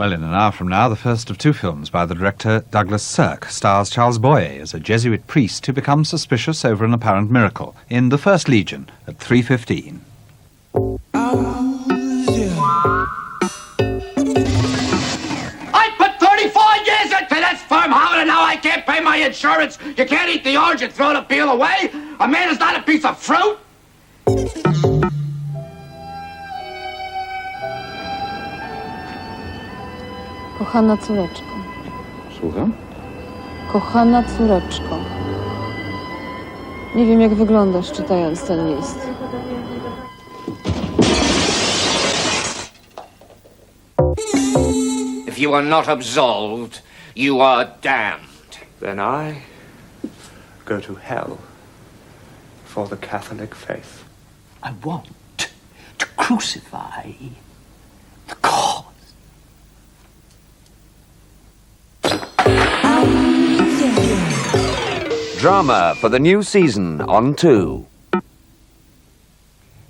Well, in an hour from now, the first of two films by the director Douglas Sirk stars Charles Boyer as a Jesuit priest who becomes suspicious over an apparent miracle in The First Legion at 3:15. I put 34 years into this firm, Howard, and now I can't pay my insurance. You can't eat the orange and throw the peel away. A man is not a piece of fruit. Kochana córeczko. Słucham? Kochana córeczko. Nie wiem, jak wyglądasz, czytając ten list. If you are not absolved, you are damned. Then I go to hell for the Catholic faith. I want to crucify the cause. Drama for the new season on 2.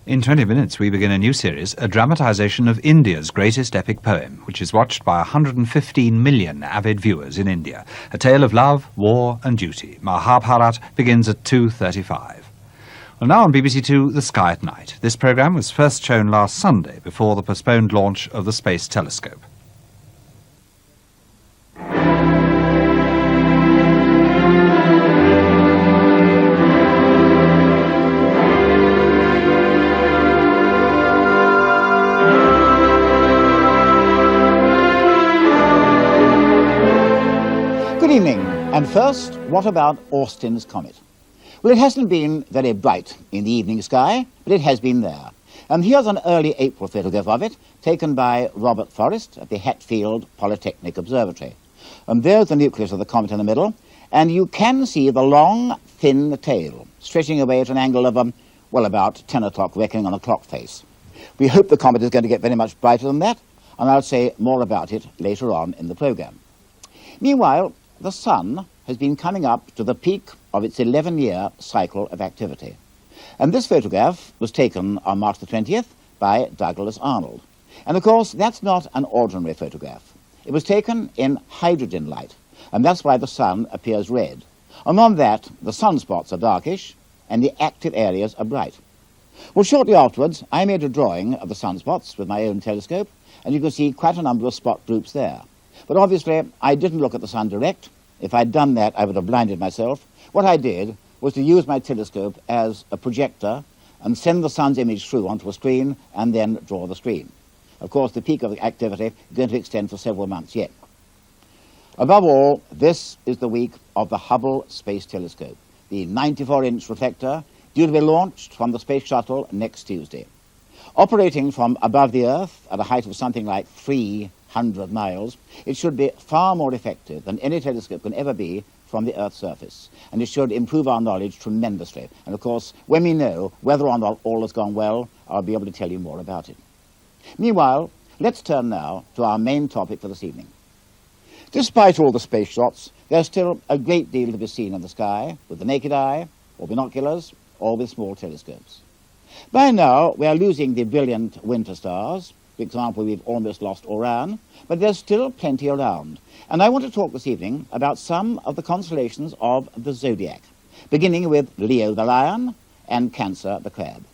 In 20 minutes, we begin a new series, a dramatisation of India's greatest epic poem, which is watched by 115 million avid viewers in India. A tale of love, war and duty. Mahabharat begins at 2:35. Well, now on BBC Two, The Sky at Night. This programme was first shown last Sunday before the postponed launch of the Space Telescope. Good evening. And first, what about Austin's comet? Well, it hasn't been very bright in the evening sky, but it has been there. And here's an early April photograph of it, taken by Robert Forrest at the Hatfield Polytechnic Observatory. And there's the nucleus of the comet in the middle, and you can see the long, thin tail stretching away at an angle of, well, about 10 o'clock, reckoning on a clock face. We hope the comet is going to get very much brighter than that, and I'll say more about it later on in the programme. Meanwhile, the sun has been coming up to the peak of its 11-year cycle of activity. And this photograph was taken on March the 20th by Douglas Arnold. And of course, that's not an ordinary photograph. It was taken in hydrogen light, and that's why the sun appears red. And on that, the sunspots are darkish, and the active areas are bright. Well, shortly afterwards, I made a drawing of the sunspots with my own telescope, and you can see quite a number of spot groups there. But obviously, I didn't look at the sun direct. If I'd done that, I would have blinded myself. What I did was to use my telescope as a projector and send the sun's image through onto a screen and then draw the screen. Of course, the peak of the activity is going to extend for several months yet. Above all, this is the week of the Hubble Space Telescope, the 94-inch reflector due to be launched from the Space Shuttle next Tuesday. Operating from above the Earth at a height of something like 300 miles, it should be far more effective than any telescope can ever be from the Earth's surface, and it should improve our knowledge tremendously. And of course, when we know whether or not all has gone well, I'll be able to tell you more about it. Meanwhile, let's turn now to our main topic for this evening. Despite all the space shots, there's still a great deal to be seen in the sky with the naked eye, or binoculars, or with small telescopes. By now, we are losing the brilliant winter stars. For example, we've almost lost Orion, but there's still plenty around. And I want to talk this evening about some of the constellations of the zodiac, beginning with Leo the lion and Cancer the crab.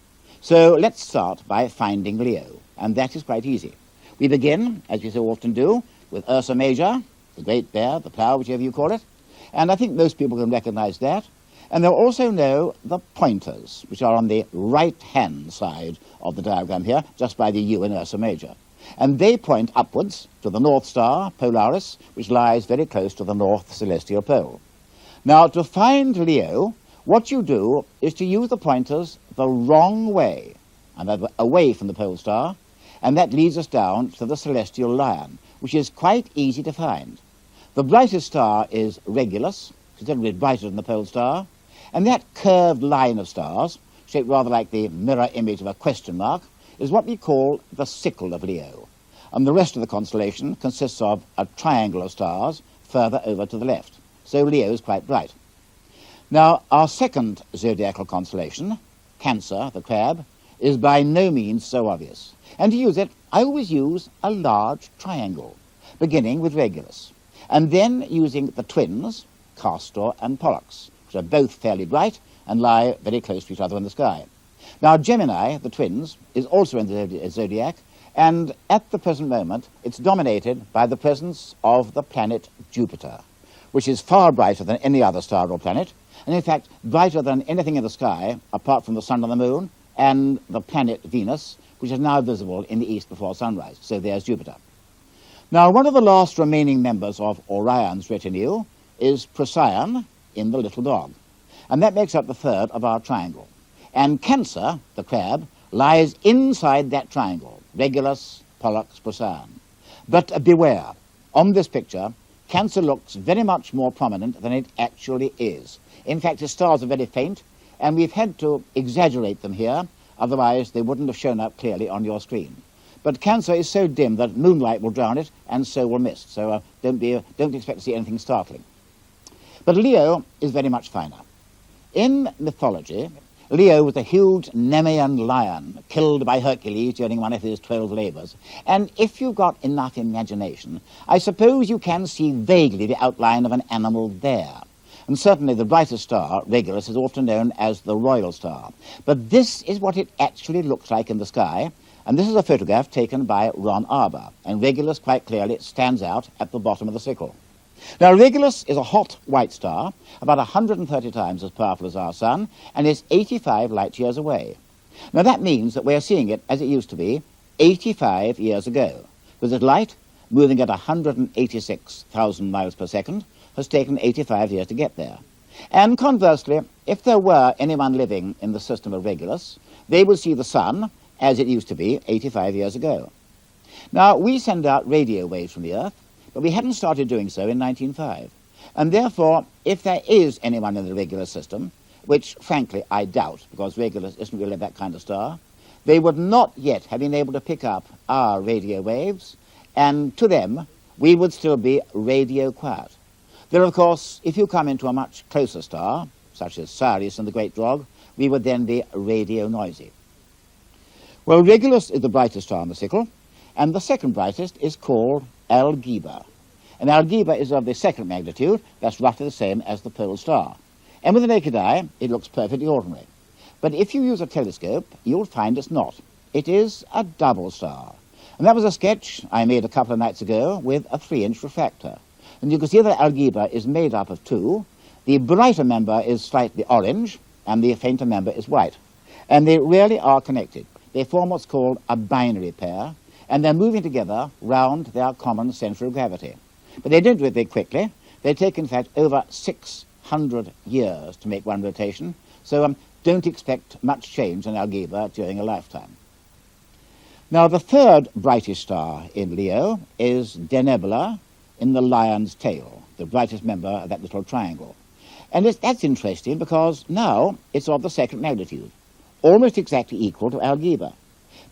So let's start by finding Leo, and that is quite easy. We begin, as we so often do, with Ursa Major, the Great Bear, the Plough, whichever you call it, and I think most people can recognize that. And they'll also know the pointers, which are on the right-hand side of the diagram here, just by the U in Ursa Major. And they point upwards to the North Star, Polaris, which lies very close to the North Celestial Pole. Now, to find Leo, what you do is to use the pointers the wrong way, and away from the Pole Star, and that leads us down to the Celestial Lion, which is quite easy to find. The brightest star is Regulus, considerably brighter than the Pole Star, and that curved line of stars, shaped rather like the mirror image of a question mark, is what we call the sickle of Leo. And the rest of the constellation consists of a triangle of stars further over to the left. So Leo is quite bright. Now, our second zodiacal constellation, Cancer, the crab, is by no means so obvious. And to use it, I always use a large triangle. beginning with Regulus, and then using the twins, Castor and Pollux, which are both fairly bright and lie very close to each other in the sky. Now, Gemini, the twins, is also in the zodiac, and at the present moment, it's dominated by the presence of the planet Jupiter, which is far brighter than any other star or planet, and in fact, brighter than anything in the sky, apart from the sun and the moon, and the planet Venus, which is now visible in the east before sunrise. So there's Jupiter. Now, one of the last remaining members of Orion's retinue is Procyon in the little dog, and that makes up the third of our triangle. And Cancer, the crab, lies inside that triangle, Regulus, Pollux, Procyon. But beware, on this picture, Cancer looks very much more prominent than it actually is. In fact, its stars are very faint, and we've had to exaggerate them here, otherwise they wouldn't have shown up clearly on your screen. But Cancer is so dim that moonlight will drown it, and so will mist, so don't expect to see anything startling. But Leo is very much finer. In mythology, Leo was a huge Nemean lion killed by Hercules during one of his 12 labours. And if you've got enough imagination, I suppose you can see vaguely the outline of an animal there. And certainly the brightest star, Regulus, is often known as the royal star. But this is what it actually looks like in the sky, and this is a photograph taken by Ron Arbour, and Regulus quite clearly stands out at the bottom of the sickle. Now, Regulus is a hot white star, about 130 times as powerful as our Sun, and is 85 light years away. Now, that means that we're seeing it as it used to be 85 years ago, with its light moving at 186,000 miles per second, has taken 85 years to get there. And conversely, if there were anyone living in the system of Regulus, they would see the Sun as it used to be 85 years ago. Now, we send out radio waves from the Earth, but we hadn't started doing so in 1905. And therefore, if there is anyone in the Regulus system, which frankly I doubt, because Regulus isn't really that kind of star, they would not yet have been able to pick up our radio waves, and to them, we would still be radio quiet. Then, of course, if you come into a much closer star, such as Sirius and the Great Dog, we would then be radio noisy. Well, Regulus is the brightest star on the sickle, and the second brightest is called Algebra. And Algebra is of the second magnitude, that's roughly the same as the pole star. And with the naked eye, it looks perfectly ordinary. But if you use a telescope, you'll find it's not. It is a double star. And that was a sketch I made a couple of nights ago with a 3-inch refractor. And you can see that Algebra is made up of two. The brighter member is slightly orange, and the fainter member is white. And they really are connected. They form what's called a binary pair, and they're moving together round their common center of gravity. But they don't do it very quickly. They take, in fact, over 600 years to make one rotation, so don't expect much change in Algebra during a lifetime. Now, the third brightest star in Leo is Denebola in the lion's tail, the brightest member of that little triangle. And that's interesting because now it's of the second magnitude, almost exactly equal to Algebra.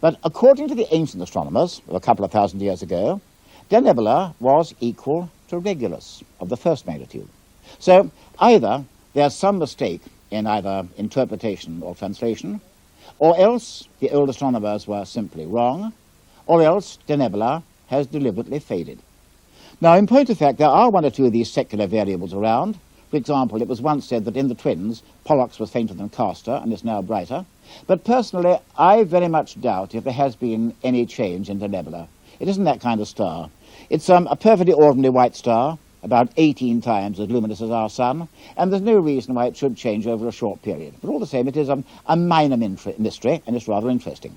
But according to the ancient astronomers of a couple of thousand years ago, Denebola was equal to Regulus of the first magnitude. So either there's some mistake in either interpretation or translation, or else the old astronomers were simply wrong, or else Denebola has deliberately faded. Now, in point of fact, there are one or two of these secular variables around. For example, it was once said that in the twins, Pollux was fainter than Castor and is now brighter. But personally, I very much doubt if there has been any change in Denebola. It isn't that kind of star. It's a perfectly ordinary white star, about 18 times as luminous as our Sun, and there's no reason why it should change over a short period. But all the same, it is a minor mystery, and it's rather interesting.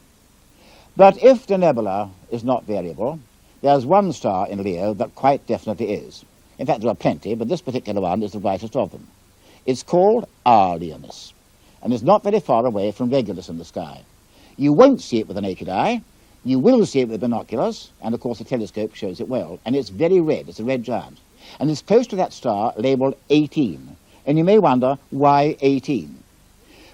But if Denebola is not variable, there's one star in Leo that quite definitely is. In fact, there are plenty, but this particular one is the brightest of them. It's called our Leonis, and it's not very far away from Regulus in the sky. You won't see it with the naked eye. You will see it with binoculars, and of course the telescope shows it well. And it's very red. It's a red giant. And it's close to that star labelled 18. And you may wonder, why 18?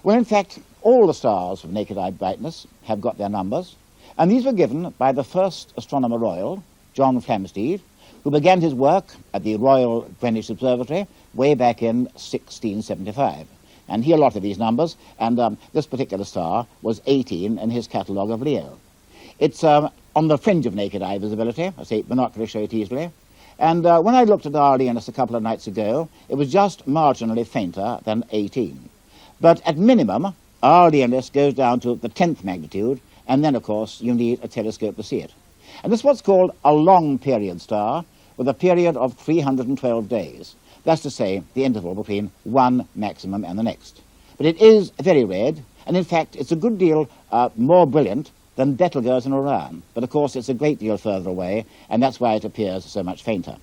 Well, in fact, all the stars of naked eye brightness have got their numbers, and these were given by the first astronomer royal, John Flamsteed, who began his work at the Royal Greenwich Observatory way back in 1675. And he allotted these numbers, and this particular star was 18 in his catalogue of Leo. It's on the fringe of naked eye visibility. I say binoculars show it easily. And when I looked at R. leonis a couple of nights ago, it was just marginally fainter than 18. But at minimum, R. leonis goes down to the 10th magnitude, and then, of course, you need a telescope to see it. And this is what's called a long period star, with a period of 312 days. That's to say, the interval between one maximum and the next. But it is very red, and in fact, it's a good deal more brilliant than Betelgeuse in Orion. But of course, it's a great deal further away, and that's why it appears so much fainter.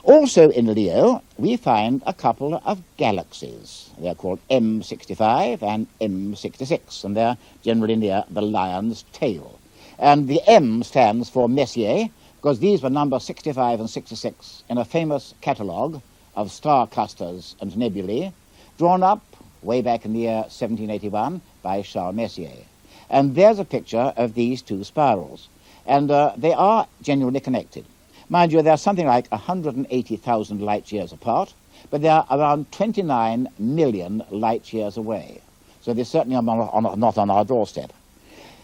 Also in Leo, we find a couple of galaxies. They're called M65 and M66, and they're generally near the lion's tail. And the M stands for Messier, because these were number 65 and 66 in a famous catalogue of star clusters and nebulae, drawn up way back in the year 1781 by Charles Messier. And there's a picture of these two spirals, and they are genuinely connected. Mind you, they're something like 180,000 light years apart, but they're around 29 million light years away. So they certainly are not on our doorstep.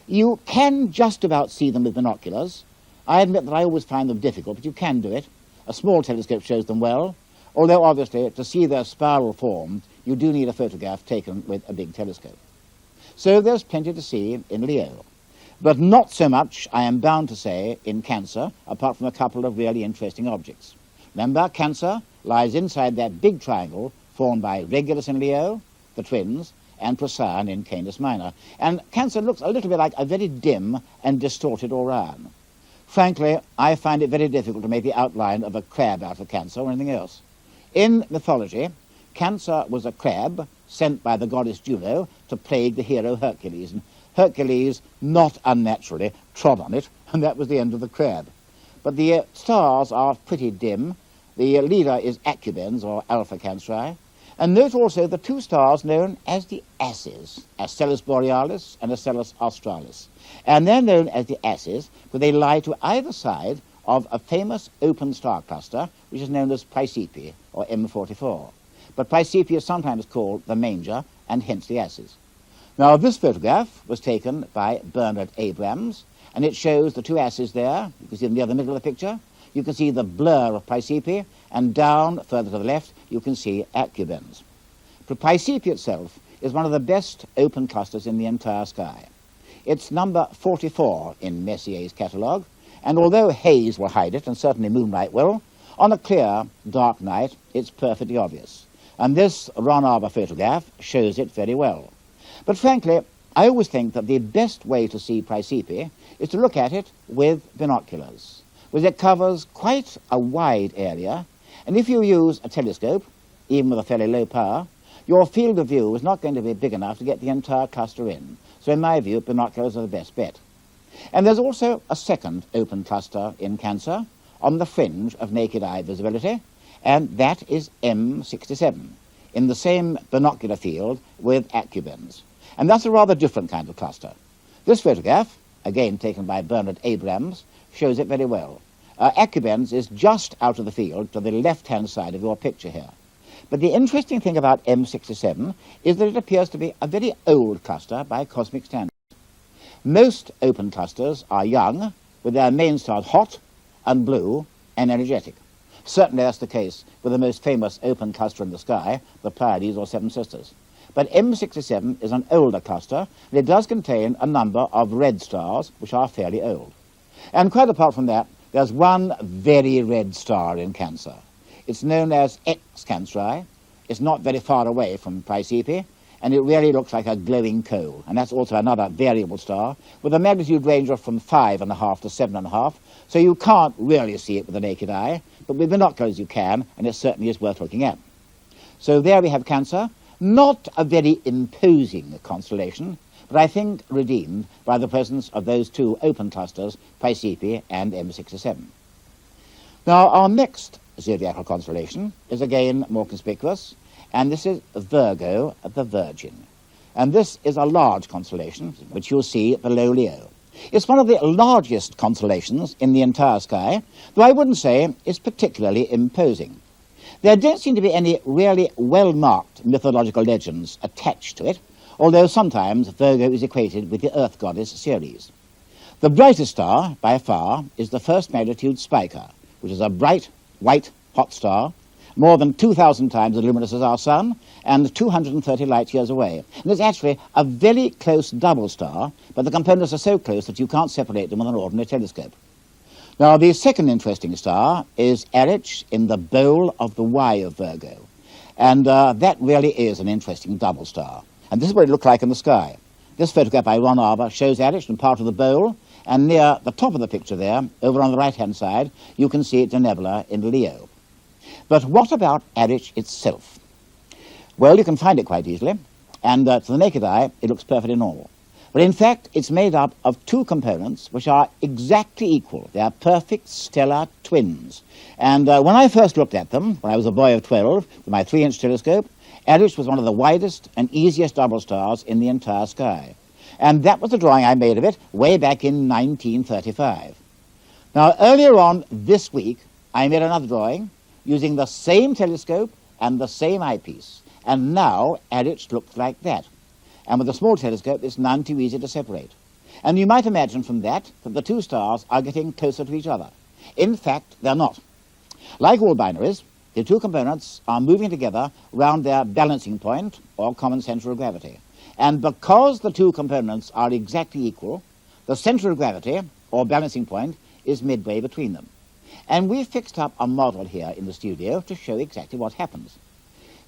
You can just about see them with binoculars. I admit that I always find them difficult, but you can do it. A small telescope shows them well, although obviously to see their spiral form, you do need a photograph taken with a big telescope. So there's plenty to see in Leo. But not so much, I am bound to say, in Cancer, apart from a couple of really interesting objects. Remember, Cancer lies inside that big triangle formed by Regulus in Leo, the twins, and Procyon in Canis Minor. And Cancer looks a little bit like a very dim and distorted Orion. Frankly, I find it very difficult to make the outline of a crab out of Cancer or anything else. In mythology, Cancer was a crab sent by the goddess Juno to plague the hero Hercules. And Hercules, not unnaturally, trod on it, and that was the end of the crab. But the stars are pretty dim. The leader is Acubens, or Alpha Cancri. And note also the two stars known as the Asses, Ascellus Borealis and Ascellus Australis. And they're known as the Asses because they lie to either side of a famous open star cluster, which is known as Praesepe, or M44. But Praesepe is sometimes called the manger, and hence the Asses. Now, this photograph was taken by Bernard Abrams, and it shows the two Asses there. You can see them near the middle of the picture. You can see the blur of Praesepe, and down further to the left, you can see Acubens. Praesepe itself is one of the best open clusters in the entire sky. It's number 44 in Messier's catalogue, and although haze will hide it, and certainly moonlight will, on a clear, dark night, it's perfectly obvious. And this Ron Arbour photograph shows it very well. But frankly, I always think that the best way to see Praesepe is to look at it with binoculars, because it covers quite a wide area, and if you use a telescope, even with a fairly low power, your field of view is not going to be big enough to get the entire cluster in. So in my view, binoculars are the best bet. And there's also a second open cluster in Cancer on the fringe of naked eye visibility, and that is M67, in the same binocular field with Acubens. And that's a rather different kind of cluster. This photograph, again taken by Bernard Abrams, shows it very well. Acubens is just out of the field to the left-hand side of your picture here. But the interesting thing about M67 is that it appears to be a very old cluster by cosmic standards. Most open clusters are young, with their main stars hot and blue and energetic. Certainly that's the case with the most famous open cluster in the sky, the Pleiades or Seven Sisters. But M67 is an older cluster, and it does contain a number of red stars, which are fairly old. And quite apart from that, there's one very red star in Cancer. It's known as X Cancri. It's not very far away from Praesepe, and it really looks like a glowing coal. And that's also another variable star, with a magnitude range of from 5.5 to 7.5, so you can't really see it with the naked eye, but with binoculars you can, and it certainly is worth looking at. So there we have Cancer. Not a very imposing constellation, but I think redeemed by the presence of those two open clusters, Praesepe and M67. Now, our next zodiacal constellation is again more conspicuous, and this is Virgo, the Virgin. And this is a large constellation, which you'll see below Leo. It's one of the largest constellations in the entire sky, though I wouldn't say it's particularly imposing. There don't seem to be any really well-marked mythological legends attached to it, although sometimes Virgo is equated with the Earth goddess Ceres. The brightest star, by far, is the first magnitude Spica, which is a bright, white, hot star, more than 2,000 times as luminous as our Sun, and 230 light-years away. And it's actually a very close double star, but the components are so close that you can't separate them with an ordinary telescope. Now, the second interesting star is Eris in the bowl of the Y of Virgo. And that really is an interesting double star. And this is what it looked like in the sky. This photograph by Ron Arbour shows Eris in part of the bowl, and near the top of the picture there, over on the right-hand side, you can see it's a nebula in Leo. But what about Eris itself? Well, you can find it quite easily, and to the naked eye, it looks perfectly normal. But in fact, it's made up of two components which are exactly equal. They are perfect stellar twins. And when I first looked at them, when I was a boy of 12, with my 3-inch telescope, Eris was one of the widest and easiest double stars in the entire sky. And that was the drawing I made of it way back in 1935. Now, earlier on this week, I made another drawing using the same telescope and the same eyepiece. And now Eris looks like that. And with a small telescope, it's none too easy to separate. And you might imagine from that the two stars are getting closer to each other. In fact, they're not. Like all binaries, the two components are moving together round their balancing point, or common centre of gravity. And because the two components are exactly equal, the centre of gravity, or balancing point, is midway between them. And we've fixed up a model here in the studio to show exactly what happens.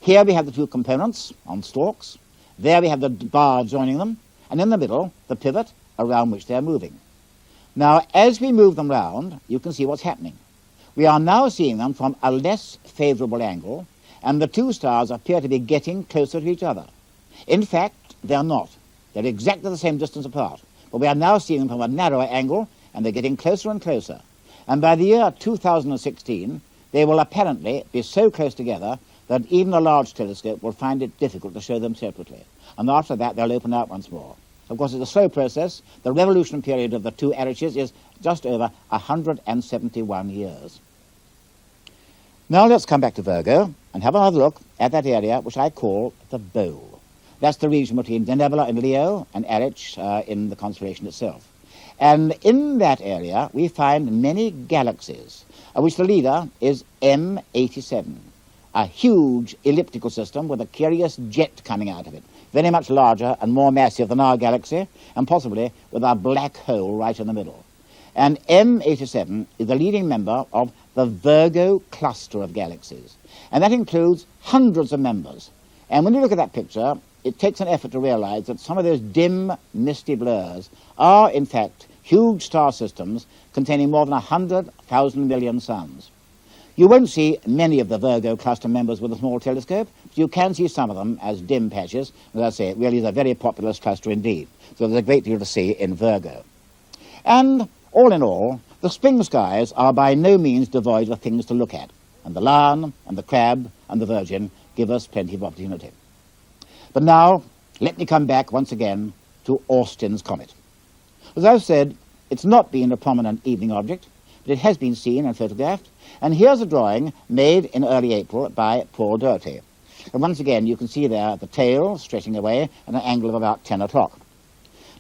Here we have the two components on stalks. There we have the bar joining them, and in the middle, the pivot around which they're moving. Now, as we move them round, you can see what's happening. We are now seeing them from a less favourable angle, and the two stars appear to be getting closer to each other. In fact, they're not. They're exactly the same distance apart, but we are now seeing them from a narrower angle, and they're getting closer and closer. And by the year 2016, they will apparently be so close together that even a large telescope will find it difficult to show them separately. And after that, they'll open out once more. Of course, it's a slow process. The revolution period of the two Erises is just over 171 years. Now let's come back to Virgo and have another look at that area which I call the bowl. That's the region between the nebula in Leo and Eris in the constellation itself. And in that area, we find many galaxies, of which the leader is M87. A huge elliptical system with a curious jet coming out of it, very much larger and more massive than our galaxy, and possibly with a black hole right in the middle. And M87 is the leading member of the Virgo cluster of galaxies, and that includes hundreds of members. And when you look at that picture, it takes an effort to realize that some of those dim, misty blurs are, in fact, huge star systems containing more than 100,000 million suns. You won't see many of the Virgo cluster members with a small telescope, but you can see some of them as dim patches. As I say, it really is a very populous cluster indeed. So there's a great deal to see in Virgo. And all in all, the spring skies are by no means devoid of things to look at. And the Lion and the Crab and the Virgin give us plenty of opportunity. But now, let me come back once again to Austin's comet. As I've said, it's not been a prominent evening object, but it has been seen and photographed. And here's a drawing made in early April by Paul Doherty. And once again, you can see there the tail stretching away at an angle of about 10 o'clock.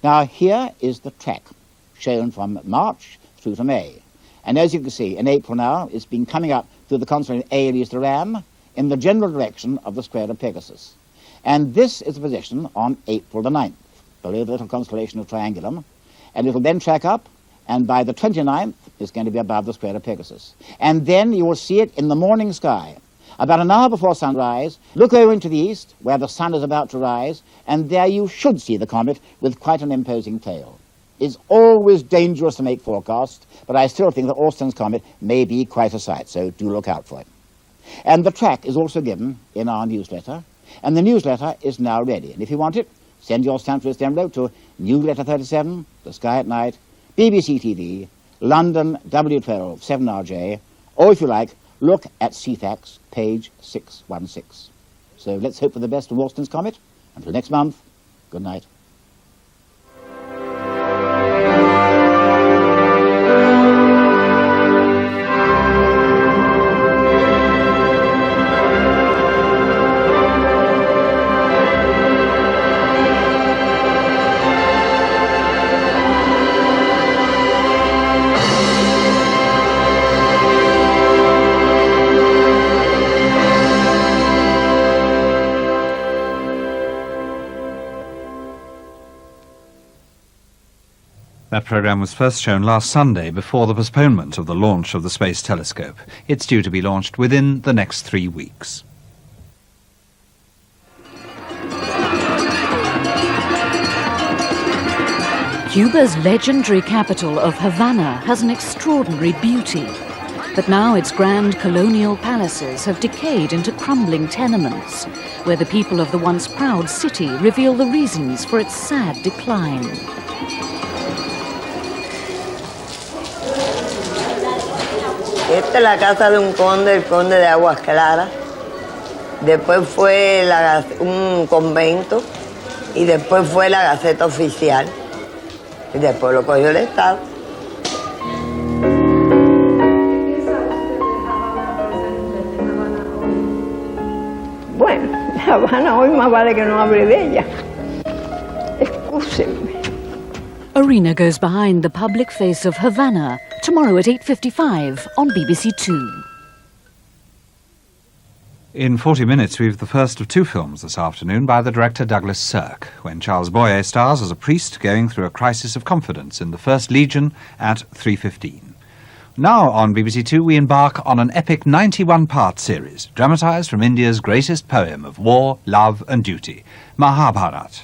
Now, here is the track, shown from March through to May. And as you can see, in April now, it's been coming up through the constellation Aries the Ram in the general direction of the square of Pegasus. And this is the position on April the 9th, below the little constellation of Triangulum. And it'll then track up, and by the 29th, it's going to be above the square of Pegasus. And then you will see it in the morning sky. About an hour before sunrise, look over into the east, where the sun is about to rise, and there you should see the comet with quite an imposing tail. It's always dangerous to make forecasts, but I still think that Austin's comet may be quite a sight, so do look out for it. And the track is also given in our newsletter, and the newsletter is now ready. And if you want it, send your stamp list envelope to Newsletter 37, The Sky at Night, BBC TV, London W12 7RJ, or if you like, look at CFAX, page 616. So let's hope for the best of Austin's comet. Until next month, good night. That programme was first shown last Sunday before the postponement of the launch of the Space Telescope. It's due to be launched within the next 3 weeks. Cuba's legendary capital of Havana has an extraordinary beauty. But now its grand colonial palaces have decayed into crumbling tenements, where the people of the once proud city reveal the reasons for its sad decline. Esta es la casa de un conde, el conde de Aguas Claras. Después fue un convento y después fue la Gaceta Oficial. Y después lo cogió el Estado. Bueno, La Habana hoy más vale que no hable de ella. Excúsenme. Arena goes behind the public face of Havana tomorrow at 8:55 on BBC Two. In 40 minutes, we've the first of 2 films this afternoon by the director Douglas Sirk, when Charles Boyer stars as a priest going through a crisis of confidence in the First Legion at 3:15. Now on BBC Two, we embark on an epic 91-part series, dramatised from India's greatest poem of war, love and duty, Mahabharata.